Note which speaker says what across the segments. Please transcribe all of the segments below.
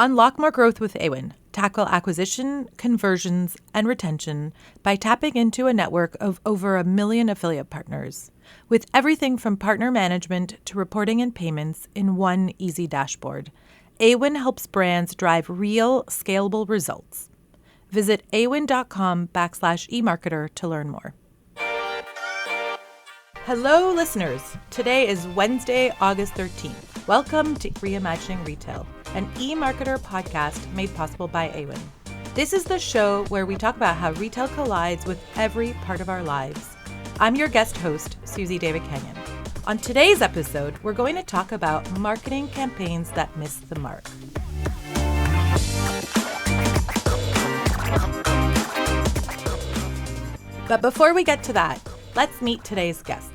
Speaker 1: Unlock more growth with Awin. Tackle acquisition, conversions, and retention by tapping into a network of over 1 million affiliate partners, with everything from partner management to reporting and payments in one easy dashboard. Awin helps brands drive real, scalable results. Visit awin.com/emarketer to learn more. Hello, listeners. Today is Wednesday, August 13th. Welcome to Reimagining Retail, an eMarketer podcast made possible by Awin. This is the show where we talk about how retail collides with every part of our lives. I'm your guest host, Suzy Davidkhanian. On today's episode, we're going to talk about marketing campaigns that miss the mark. But before we get to that, let's meet today's guests.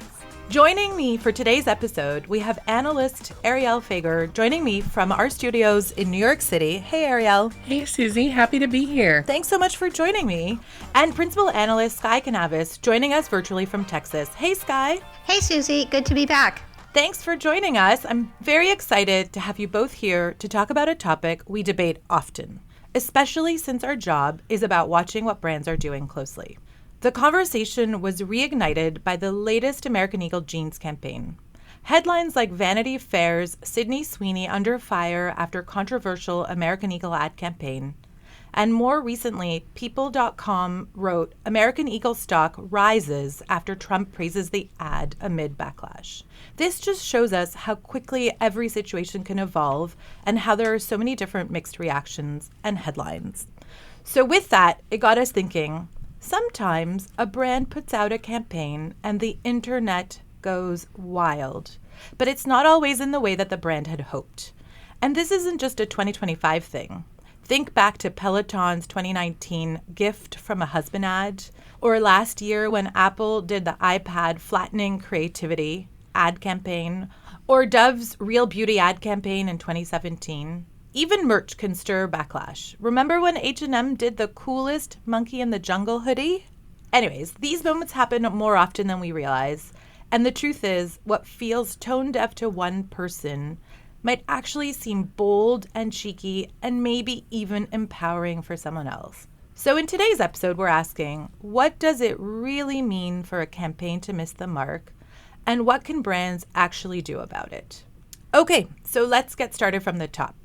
Speaker 1: Joining me for today's episode, we have Analyst Arielle Feger joining me from our studios in New York City. Hey, Arielle.
Speaker 2: Hey, Suzy. Happy to be here.
Speaker 1: Thanks so much for joining me. And Principal Analyst Sky Canaves joining us virtually from Texas. Hey, Sky.
Speaker 3: Hey, Suzy. Good to be back.
Speaker 1: Thanks for joining us. I'm very excited to have you both here to talk about a topic we debate often, especially since our job is about watching what brands are doing closely. The conversation was reignited by the latest American Eagle jeans campaign. Headlines like Vanity Fair's Sydney Sweeney under fire after controversial American Eagle ad campaign, and more recently, People.com wrote American Eagle stock rises after Trump praises the ad amid backlash. This just shows us how quickly every situation can evolve and how there are so many different mixed reactions and headlines. So with that, it got us thinking, sometimes a brand puts out a campaign and the internet goes wild, but it's not always in the way that the brand had hoped. And this isn't just a 2025 thing. Think back to Peloton's 2019 gift from a husband ad, or last year when Apple did the iPad flattening creativity ad campaign, or Dove's Real Beauty ad campaign in 2017. Even merch can stir backlash. Remember when H&M did the coolest Monkey in the Jungle hoodie? Anyways, these moments happen more often than we realize. And the truth is, what feels tone deaf to one person might actually seem bold and cheeky and maybe even empowering for someone else. So in today's episode, we're asking, what does it really mean for a campaign to miss the mark? And what can brands actually do about it? Okay, so let's get started from the top.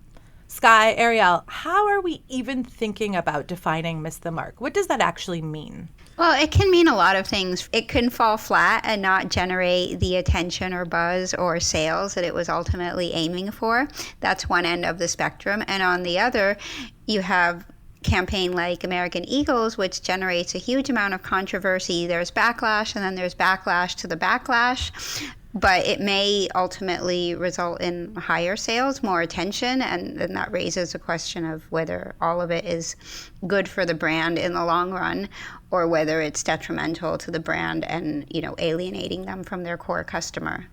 Speaker 1: Sky, Arielle, how are we even thinking about defining miss the mark? What does that actually mean?
Speaker 3: Well, it can mean a lot of things. It can fall flat and not generate the attention or buzz or sales that it was ultimately aiming for. That's one end of the spectrum. And on the other, you have campaign like American Eagles, which generates a huge amount of controversy. There's backlash, and then there's backlash to the backlash. But it may ultimately result in higher sales, more attention, and then that raises a question of whether all of it is good for the brand in the long run, or whether it's detrimental to the brand and, alienating them from their core customer.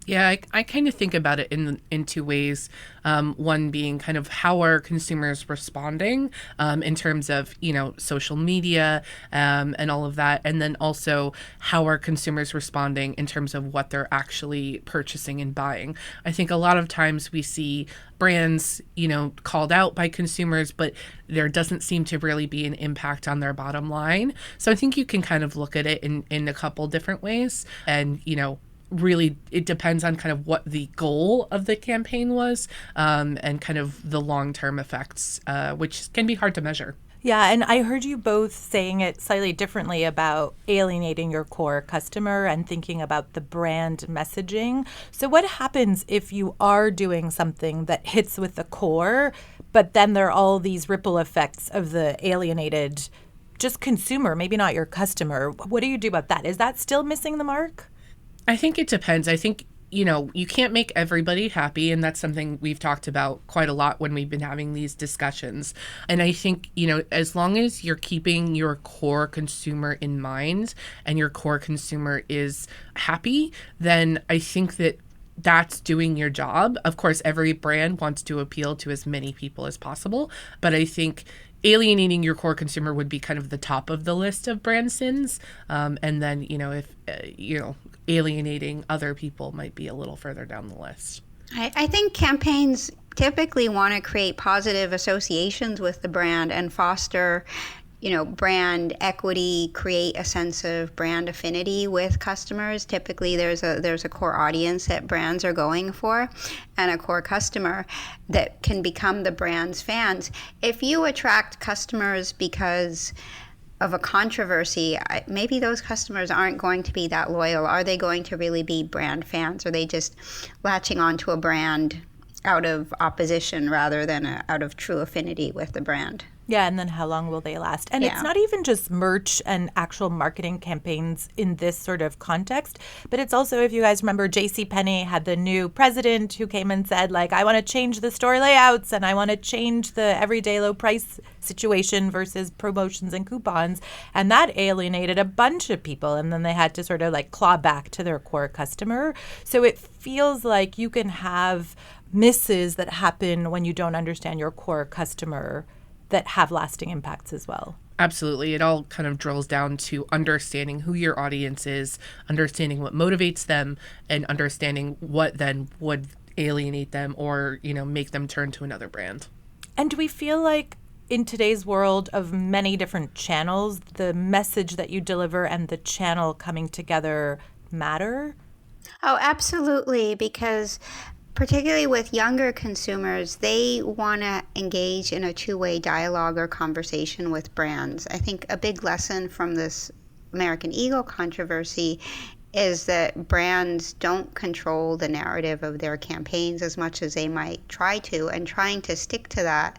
Speaker 2: Yeah, I kind of think about it in two ways. One being kind of how are consumers responding in terms of, social media and all of that. And then also how are consumers responding in terms of what they're actually purchasing and buying. I think a lot of times we see brands, called out by consumers, but there doesn't seem to really be an impact on their bottom line. So I think you can kind of look at it in a couple different ways. And, really it depends on kind of what the goal of the campaign was and kind of the long-term effects, which can be hard to measure.
Speaker 1: Yeah, and I heard you both saying it slightly differently about alienating your core customer and thinking about the brand messaging. So what happens if you are doing something that hits with the core, but then there are all these ripple effects of the alienated just consumer, maybe not your customer? What do you do about that? Is that still missing the mark?
Speaker 2: I think it depends. I think, you can't make everybody happy. And that's something we've talked about quite a lot when we've been having these discussions. And I think, as long as you're keeping your core consumer in mind and your core consumer is happy, then I think that that's doing your job. Of course, every brand wants to appeal to as many people as possible. But I think alienating your core consumer would be kind of the top of the list of brand sins. And then, if, alienating other people might be a little further down the list.
Speaker 3: I think campaigns typically want to create positive associations with the brand and foster, brand equity, create a sense of brand affinity with customers. Typically, there's a core audience that brands are going for and a core customer that can become the brand's fans. If you attract customers because of a controversy, maybe those customers aren't going to be that loyal. Are they going to really be brand fans? Are they just latching onto a brand out of opposition rather than out of true affinity with the brand?
Speaker 1: Yeah, and then how long will they last? And it's not even just merch and actual marketing campaigns in this sort of context, but it's also, if you guys remember, JCPenney had the new president who came and said, like, I want to change the store layouts and I want to change the everyday low price situation versus promotions and coupons. And that alienated a bunch of people. And then they had to sort of like claw back to their core customer. So it feels like you can have misses that happen when you don't understand your core customer that have lasting impacts as well.
Speaker 2: Absolutely. It all kind of drills down to understanding who your audience is, understanding what motivates them, and understanding what then would alienate them or, make them turn to another brand.
Speaker 1: And do we feel like in today's world of many different channels, the message that you deliver and the channel coming together matter?
Speaker 3: Oh, absolutely, because particularly with younger consumers, they want to engage in a two-way dialogue or conversation with brands. I think a big lesson from this American Eagle controversy is that brands don't control the narrative of their campaigns as much as they might try to, and trying to stick to that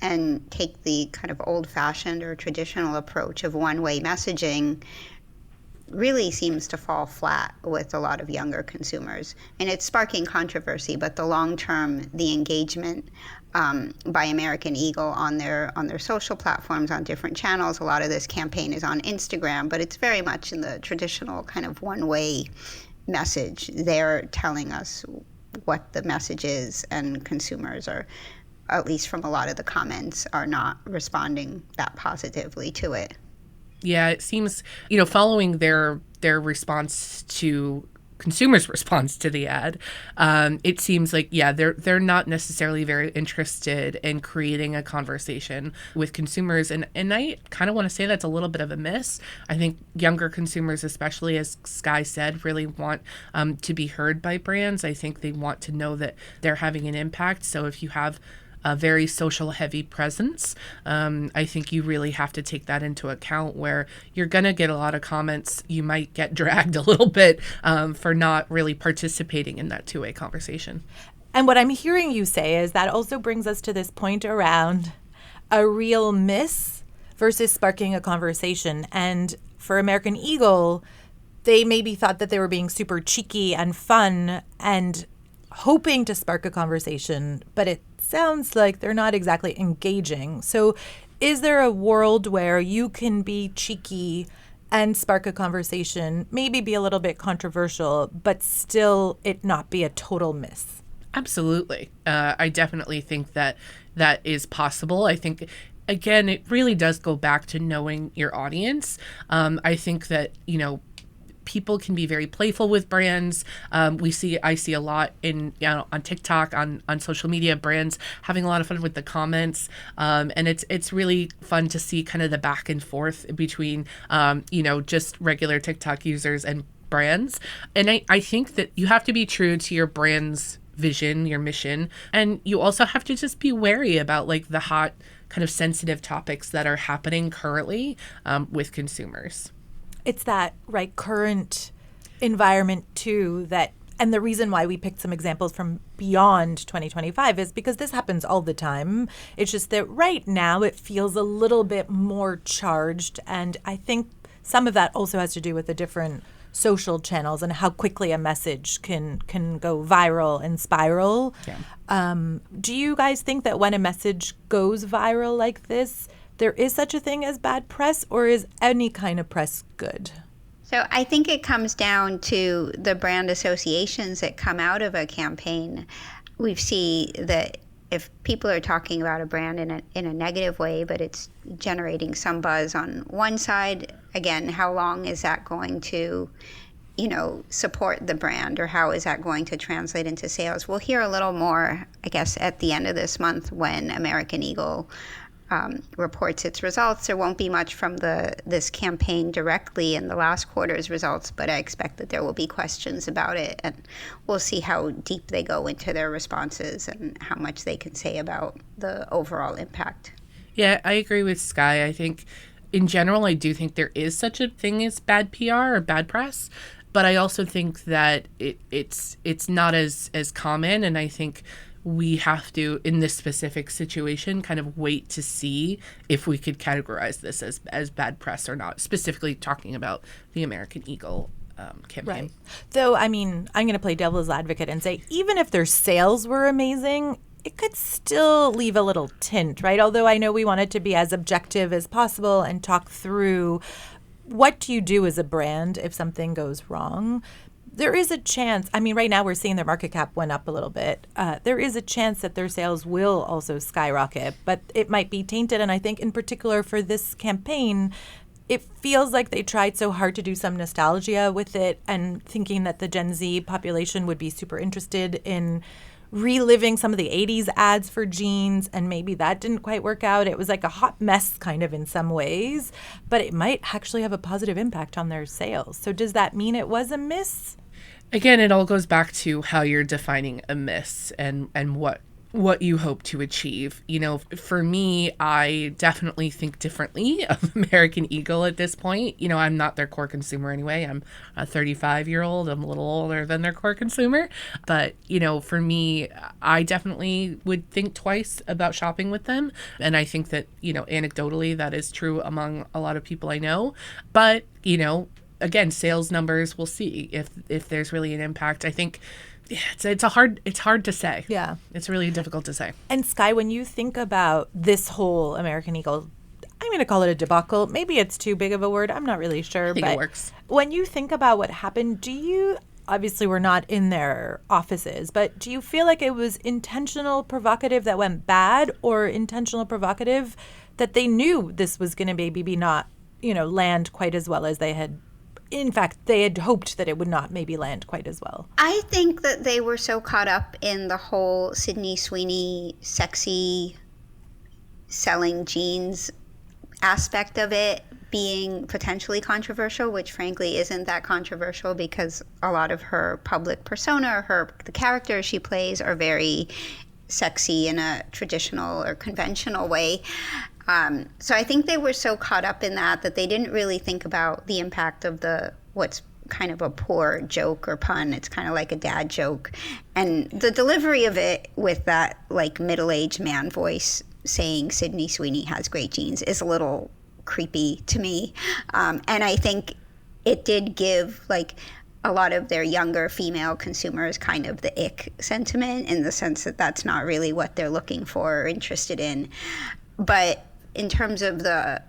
Speaker 3: and take the kind of old-fashioned or traditional approach of one-way messaging really seems to fall flat with a lot of younger consumers. And it's sparking controversy, but the long term, the engagement by American Eagle on their social platforms, on different channels, a lot of this campaign is on Instagram, but it's very much in the traditional kind of one-way message. They're telling us what the message is, and consumers are, at least from a lot of the comments, are not responding that positively to it.
Speaker 2: Yeah, it seems, following their response to consumers' response to the ad, it seems like, they're not necessarily very interested in creating a conversation with consumers. And I kind of want to say that's a little bit of a miss. I think younger consumers, especially, as Skye said, really want to be heard by brands. I think they want to know that they're having an impact. So if you have a very social heavy presence, I think you really have to take that into account, where you're going to get a lot of comments. You might get dragged a little bit for not really participating in that two-way conversation.
Speaker 1: And what I'm hearing you say is that also brings us to this point around a real miss versus sparking a conversation. And for American Eagle, they maybe thought that they were being super cheeky and fun and hoping to spark a conversation, but it sounds like they're not exactly engaging. So is there a world where you can be cheeky and spark a conversation, maybe be a little bit controversial, but still it not be a total miss?
Speaker 2: Absolutely. I definitely think that is possible. I think, again, it really does go back to knowing your audience. I think that, people can be very playful with brands. I see a lot on TikTok, on social media, brands having a lot of fun with the comments. And it's really fun to see kind of the back and forth between, just regular TikTok users and brands. And I think that you have to be true to your brand's vision, your mission. And you also have to just be wary about like the hot kind of sensitive topics that are happening currently with consumers.
Speaker 1: It's that current environment too and the reason why we picked some examples from beyond 2025 is because this happens all the time. It's just that right now it feels a little bit more charged, and I think some of that also has to do with the different social channels and how quickly a message can go viral and spiral. Yeah. Do you guys think that when a message goes viral like this, there is such a thing as bad press, or is any kind of press good?
Speaker 3: So I think it comes down to the brand associations that come out of a campaign. We see that if people are talking about a brand in a negative way, but it's generating some buzz on one side, again, how long is that going to support the brand, or how is that going to translate into sales? We'll hear a little more, I guess, at the end of this month when American Eagle reports its results. There won't be much from this campaign directly in the last quarter's results, but I expect that there will be questions about it, and we'll see how deep they go into their responses and how much they can say about the overall impact.
Speaker 2: Yeah, I agree with Skye. I think in general, I do think there is such a thing as bad PR or bad press, but I also think that it's not as common, and I think we have to, in this specific situation, kind of wait to see if we could categorize this as bad press or not, specifically talking about the American Eagle campaign.
Speaker 1: Right. Though, I mean, I'm going to play devil's advocate and say, even if their sales were amazing, it could still leave a little tint, right? Although I know we want it to be as objective as possible and talk through what do you do as a brand if something goes wrong. There is a chance, I mean, right now we're seeing their market cap went up a little bit. There is a chance that their sales will also skyrocket, but it might be tainted. And I think in particular for this campaign, it feels like they tried so hard to do some nostalgia with it and thinking that the Gen Z population would be super interested in reliving some of the 80s ads for jeans, and maybe that didn't quite work out. It was like a hot mess kind of in some ways, but it might actually have a positive impact on their sales. So does that mean it was a miss?
Speaker 2: Again, it all goes back to how you're defining a miss and what you hope to achieve. For me, I definitely think differently of American Eagle at this point. I'm not their core consumer anyway. I'm a 35-year-old. I'm a little older than their core consumer. But, for me, I definitely would think twice about shopping with them. And I think that, anecdotally, that is true among a lot of people I know. But, again, sales numbers, we'll see if there's really an impact. I think it's hard to say.
Speaker 1: Yeah.
Speaker 2: It's really difficult to say.
Speaker 1: And Skye, when you think about this whole American Eagle, I'm going to call it a debacle. Maybe it's too big of a word. I'm not really sure.
Speaker 2: I think it works.
Speaker 1: When you think about what happened, obviously we're not in their offices, but do you feel like it was intentional provocative that went bad, or intentional provocative that they knew this was going to maybe not, land quite as well as they had? In fact, they had hoped that it would not maybe land quite as well.
Speaker 3: I think that they were so caught up in the whole Sydney Sweeney sexy selling jeans aspect of it being potentially controversial, which frankly isn't that controversial because a lot of her public persona, the characters she plays are very sexy in a traditional or conventional way. So I think they were so caught up in that they didn't really think about the impact of what's kind of a poor joke or pun. It's kind of like a dad joke. And the delivery of it with that like middle-aged man voice saying Sydney Sweeney has great jeans is a little creepy to me. And I think it did give like a lot of their younger female consumers kind of the ick sentiment, in the sense that that's not really what they're looking for or interested in. But in terms of the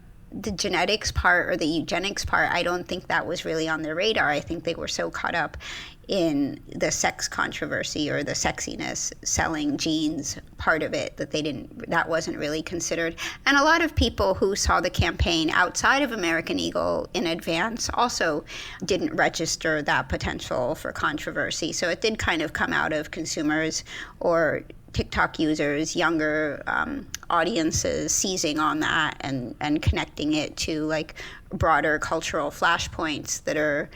Speaker 3: genetics part or the eugenics part, I don't think that was really on their radar. I think they were so caught up in the sex controversy or the sexiness selling jeans part of it that wasn't really considered. And a lot of people who saw the campaign outside of American Eagle in advance also didn't register that potential for controversy. So it did kind of come out of consumers or TikTok users, younger audiences seizing on that and connecting it to like broader cultural flashpoints that are,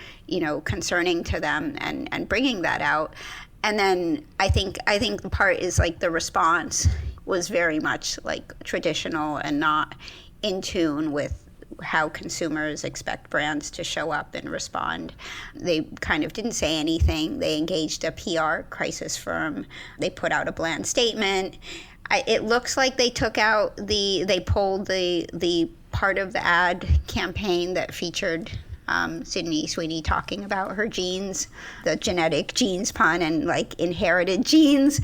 Speaker 3: concerning to them and bringing that out. And then I think the part is like the response was very much like traditional and not in tune with how consumers expect brands to show up and respond. They kind of didn't say anything. They engaged a PR crisis firm. They put out a bland statement. It looks like they they pulled the part of the ad campaign that featured Sydney Sweeney talking about her jeans, the genetic jeans pun and like inherited genes.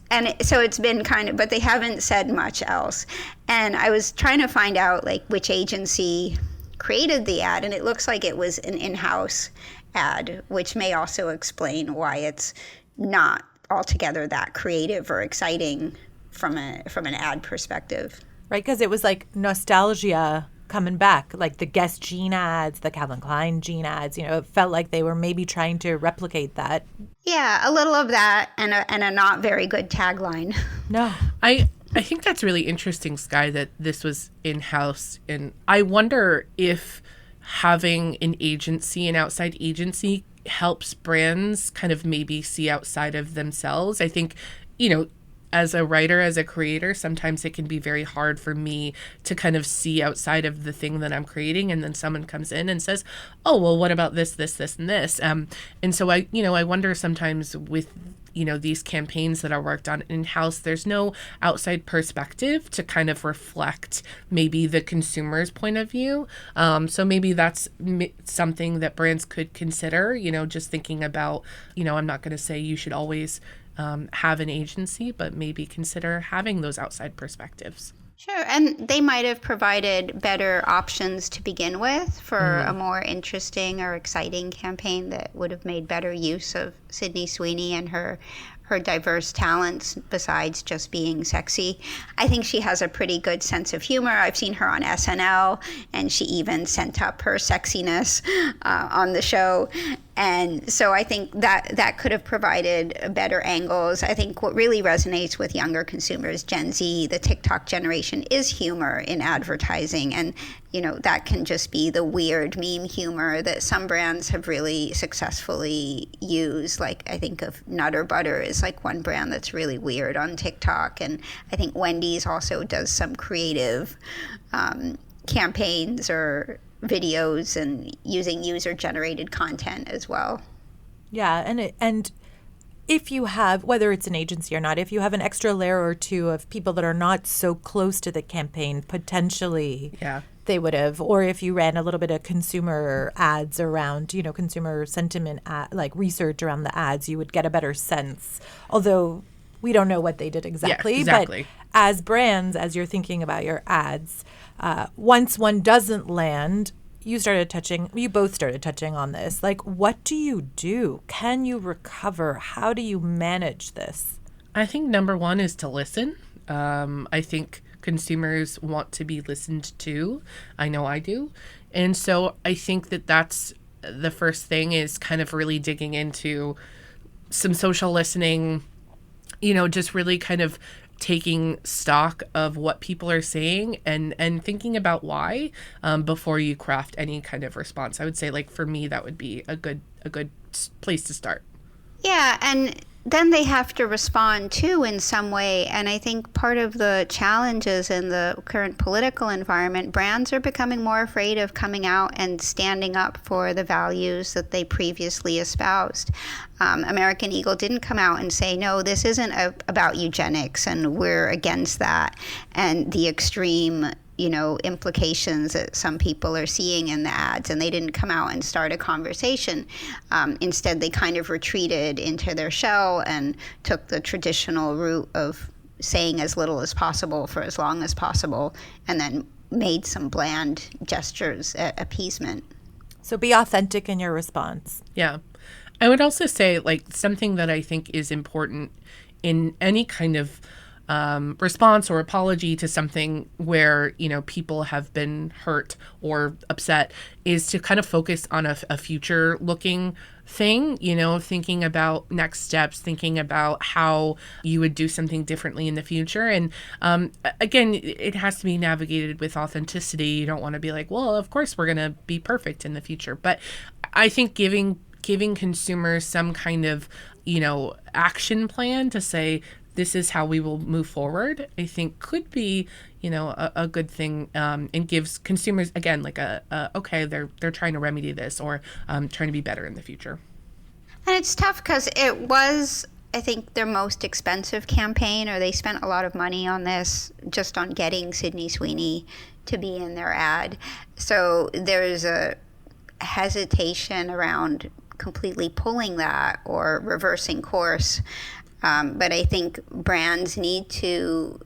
Speaker 3: And so it's been but they haven't said much else. And I was trying to find out like which agency created the ad, and it looks like it was an in-house ad, which may also explain why it's not altogether that creative or exciting from an ad perspective.
Speaker 1: Right, because it was like nostalgia coming back, like the Guess jean ads, the Calvin Klein jean ads. It felt like they were maybe trying to replicate that.
Speaker 3: Yeah, a little of that and a not very good tagline.
Speaker 1: No.
Speaker 2: I think that's really interesting, Sky, that this was in-house. And I wonder if having an outside agency, helps brands kind of maybe see outside of themselves. I think, as a writer, as a creator, sometimes it can be very hard for me to kind of see outside of the thing that I'm creating. And then someone comes in and says, oh, well, what about this, this, this, and this? And so I wonder sometimes with, these campaigns that are worked on in-house, there's no outside perspective to kind of reflect maybe the consumer's point of view. So maybe that's something that brands could consider, just thinking about, I'm not going to say you should always have an agency, but maybe consider having those outside perspectives.
Speaker 3: Sure, and they might have provided better options to begin with for a more interesting or exciting campaign that would have made better use of Sydney Sweeney and her diverse talents besides just being sexy. I think she has a pretty good sense of humor. I've seen her on SNL, and she even sent up her sexiness on the show. And so I think that could have provided better angles. I think what really resonates with younger consumers, Gen Z, the TikTok generation, is humor in advertising. And, that can just be the weird meme humor that some brands have really successfully used. Like, I think of Nutter Butter is like one brand that's really weird on TikTok. And I think Wendy's also does some creative campaigns or videos and using user-generated content as well.
Speaker 1: Yeah, and if you have, whether it's an agency or not, if you have an extra layer or two of people that are not so close to the campaign, potentially they would have, or if you ran a little bit of consumer ads around, consumer sentiment, like research around the ads, you would get a better sense. Although we don't know what they did exactly.
Speaker 2: Yeah, exactly.
Speaker 1: But as brands, as you're thinking about your ads, once one doesn't land, you both started touching on this. Like, what do you do? Can you recover? How do you manage this?
Speaker 2: I think number one is to listen. I think consumers want to be listened to. I know I do. And so I think that's the first thing, is kind of really digging into some social listening, just really kind of taking stock of what people are saying and thinking about why before you craft any kind of response. I would say, like, for me, that would be a good place to start.
Speaker 3: Yeah, and then they have to respond too in some way. And I think part of the challenges in the current political environment, brands are becoming more afraid of coming out and standing up for the values that they previously espoused. American Eagle didn't come out and say, no, this isn't about eugenics and we're against that, and the extreme implications that some people are seeing in the ads, and they didn't come out and start a conversation. Instead, they kind of retreated into their shell and took the traditional route of saying as little as possible for as long as possible, and then made some bland gestures at appeasement.
Speaker 1: So be authentic in your response.
Speaker 2: Yeah. I would also say, like, something that I think is important in any kind of response or apology to something where, people have been hurt or upset, is to kind of focus on a future looking thing, thinking about next steps, thinking about how you would do something differently in the future. And again, it has to be navigated with authenticity. You don't want to be like, well, of course we're going to be perfect in the future. But I think giving consumers some kind of, action plan to say, this is how we will move forward, I think could be, a good thing, and gives consumers, again, like okay, they're trying to remedy this, or trying to be better in the future.
Speaker 3: And it's tough because it was, I think, their most expensive campaign, or they spent a lot of money on this just on getting Sydney Sweeney to be in their ad. So there's a hesitation around completely pulling that or reversing course. But I think brands need to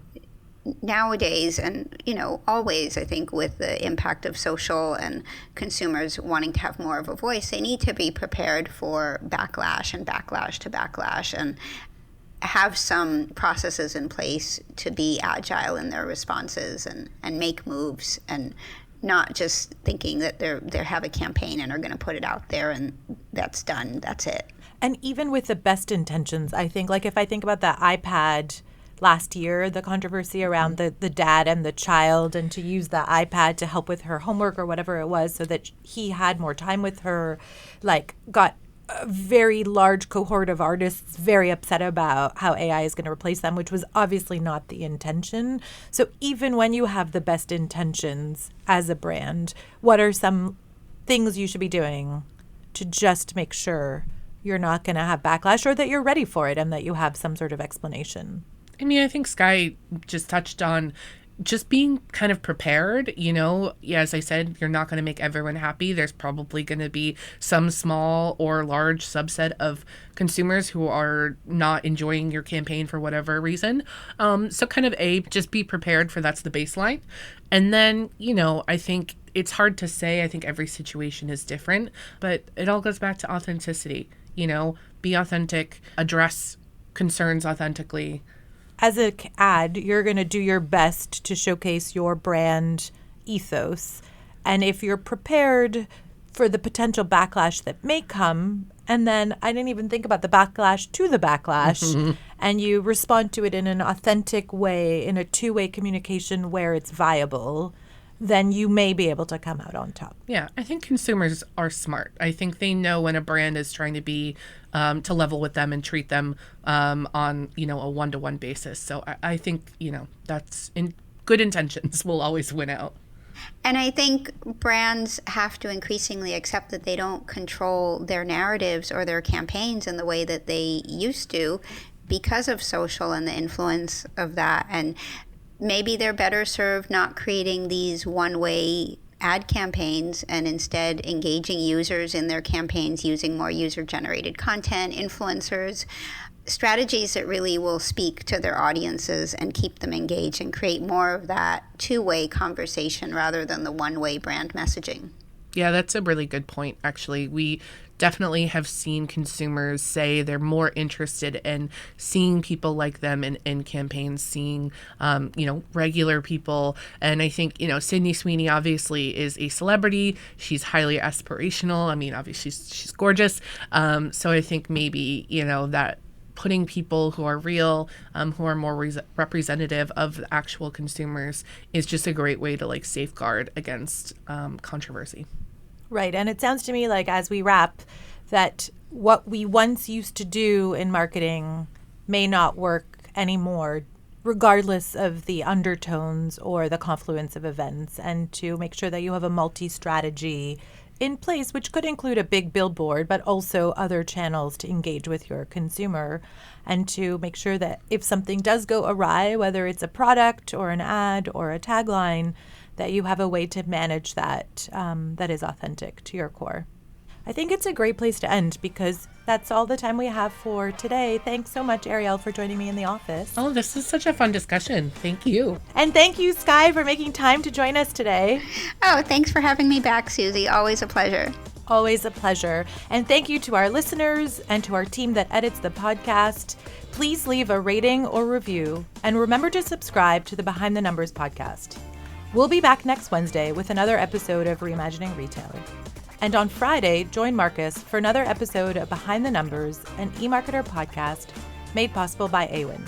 Speaker 3: nowadays, and always, I think, with the impact of social and consumers wanting to have more of a voice, they need to be prepared for backlash and backlash to backlash, and have some processes in place to be agile in their responses and make moves and not just thinking that they have a campaign and are going to put it out there and that's done, that's it.
Speaker 1: And even with the best intentions, I think, like if I think about the iPad last year, the controversy around the dad and the child, and to use the iPad to help with her homework or whatever it was so that he had more time with her, like got a very large cohort of artists very upset about how AI is going to replace them, which was obviously not the intention. So even when you have the best intentions as a brand, what are some things you should be doing to just make sure you're not going to have backlash, or that you're ready for it and that you have some sort of explanation?
Speaker 2: I mean, I think Sky just touched on just being kind of prepared. Yeah, as I said, you're not going to make everyone happy. There's probably going to be some small or large subset of consumers who are not enjoying your campaign for whatever reason. So kind of just be prepared for that's the baseline. And then, I think it's hard to say. I think every situation is different, but it all goes back to authenticity. Be authentic, address concerns authentically.
Speaker 1: As an ad, you're going to do your best to showcase your brand ethos. And if you're prepared for the potential backlash that may come, and then I didn't even think about the backlash to the backlash, and you respond to it in an authentic way, in a two-way communication where it's viable, then you may be able to come out on top.
Speaker 2: Yeah, I think consumers are smart. I think they know when a brand is trying to be to level with them and treat them on a one-to-one basis. So I think that's in good intentions will always win out.
Speaker 3: And I think brands have to increasingly accept that they don't control their narratives or their campaigns in the way that they used to because of social and the influence of that. And maybe they're better served not creating these one-way ad campaigns and instead engaging users in their campaigns using more user-generated content, influencers, strategies that really will speak to their audiences and keep them engaged and create more of that two-way conversation rather than the one-way brand messaging.
Speaker 2: Yeah, that's a really good point, actually. We definitely have seen consumers say they're more interested in seeing people like them in campaigns, seeing, regular people. And I think, Sydney Sweeney obviously is a celebrity. She's highly aspirational. I mean, obviously she's gorgeous. So I think maybe, that putting people who are real, who are more representative of the actual consumers is just a great way to safeguard against controversy.
Speaker 1: Right. And it sounds to me like, as we wrap, that what we once used to do in marketing may not work anymore, regardless of the undertones or the confluence of events, and to make sure that you have a multi-strategy in place, which could include a big billboard, but also other channels to engage with your consumer, and to make sure that if something does go awry, whether it's a product or an ad or a tagline, that you have a way to manage that that is authentic to your core. I think it's a great place to end because that's all the time we have for today. Thanks so much, Arielle, for joining me in the office.
Speaker 2: Oh, this is such a fun discussion. Thank you.
Speaker 1: And thank you, Sky, for making time to join us today.
Speaker 3: Oh, thanks for having me back, Suzy. Always a pleasure.
Speaker 1: Always a pleasure. And thank you to our listeners and to our team that edits the podcast. Please leave a rating or review. And remember to subscribe to the Behind the Numbers podcast. We'll be back next Wednesday with another episode of Reimagining Retail. And on Friday, join Marcus for another episode of Behind the Numbers, an eMarketer podcast made possible by Awin.